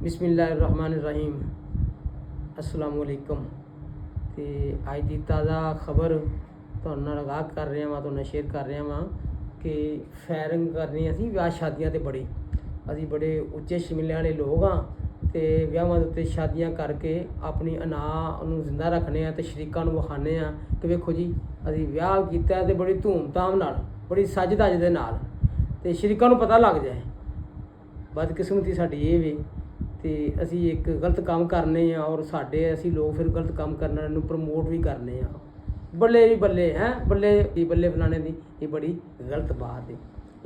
बिस्मिल्लाहिर्रहमानिर्रहीम अस्सलाम वालेकुम। तो अज की ताज़ा खबर तुहाडे नाल आगाह कर रहा वां, तुहाडे नाल शेयर कर रहा वां कि फायरिंग करनी असीं विआह शादियां ते बड़ी असीं बड़े उच्चे शिमले वाले लोग हाँ। तो विआहां दे उत्ते शादियां करके अपनी अनां नूं जिंदा रखने ते शरीकां नूं विखाने कि वेखो जी असीं विआह कीता ते बड़ी धूम धाम नाल, बड़ी सज धज दे नाल, ते शरीकां नूं पता लग जाए। बदकिस्मती साडी ये वे ते असी एक गलत काम करने और साढ़े असी लोग फिर गलत काम करने नूं प्रमोट भी करने बल्ले जी बल्ले हैं, बल्ले बल्ले फलाने दी ये बड़ी गलत बात है,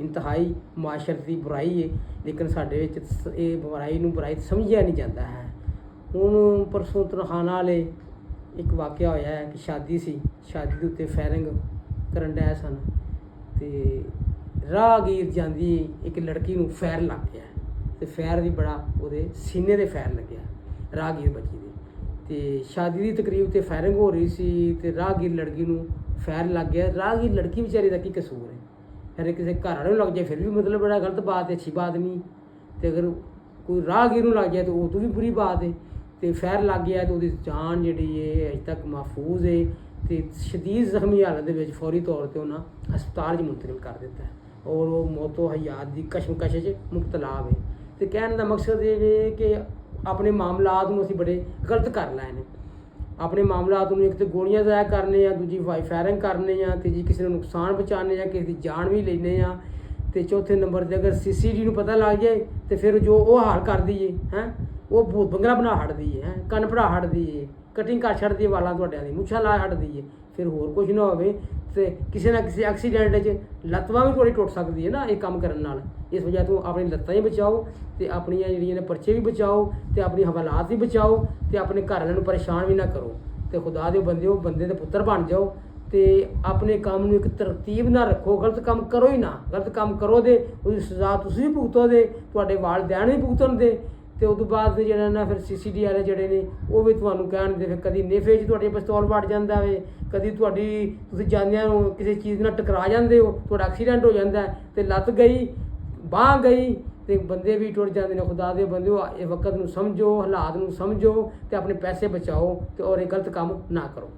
इंतहाई माशरत की बुराई है। लेकिन साढ़े ये बुराई नूं बुराई समझिया नहीं जाता है। हुण परसों तनखाना वाले एक वाक़या होया है कि शादी सी, शादी के उत्ते फायरिंग करन डए सन ते राहगीर जांदी एक लड़की नूं फायर लग गया ते फायर भी बड़ा वो सीने दे फायर लग्या राहगीर बची दे। तो शादी की तकरीब ते फायरिंग हो रही सी ते राहगीर लड़की नूं फायर लग गया। राहगीर लड़की बेचारी का की कसूर है, फिर किसी घर वाले लग जाए फिर भी मतलब बड़ा गलत बात है, अच्छी बात नहीं। तो अगर कोई राहगीर नूं लग जाए तो वो तो भी बुरी बात है। तो फायर लग गया तो उसकी जान जी है अज तक महफूज है। तो शदीद जख्मी हालत में फौरी तौर पर उन्हें हस्पताल मुंतकिल कर दिता है और वो मौतो हयात की कशमकश मुबतला है। तो कहने का मकसद ये है कि अपने मामलात में असीं बड़े गलत कर लैने, अपने मामलात में एक तो गोलियां ज़ाया करने, दूजी फायरिंग करने, तीजी किसी को नुकसान पहुँचाने, किसी की जान भी लेने, तो चौथे नंबर पर अगर CCTV नूं पता लग जाए तो फिर जो वो हाल कर दीए हैं, वो भूत बंगला बना हट दीए हैं, कन पढ़ा हट दीए, कटिंग कर छड़ दी वालों तुहाडिਆਂ दी मुछां ला हट दीए, फिर होर कुछ ना होवे तो किसी ना किसी एक्सीडेंट लत्तां भी थोड़ी टुट सकती है ना ये काम करने नाल। इस वजह तो अपनी लत्तां ही बचाओ तो अपन जिहड़ियां पर्चे भी बचाओ तो अपनी हवालात भी बचाओ तो अपने घर वालों परेशान भी ना करो। तो खुदा दे बंदे बंदे दे पुत्र बन जाओ तो अपने काम में एक तरतीब ना रखो, गलत काम करो ही ना। गलत काम करो दे उसकी सज़ा तुसीं भी भुगतो दे, तुहाडे वालदैन भी भुगतन दे। तो उस बाद जो ना फिर CCTV वाले जोड़े ने वो भी तुहानूं कहणगे, फिर कभी नेफे च तुहाडे पिस्तौल वड़ जाता है, कभी तुसीं जांदियां किसी चीज़ नाल टकरा जाते हो, तुहाडा एक्सीडेंट हो जाता है तो लत्त गई बांह गई तो बंदे भी टुट जाते हैं। खुदा दे बंदे इस वक्त नूं समझो, हालात नूं समझो तो अपने पैसे बचाओ तो और ये गलत काम ना करो।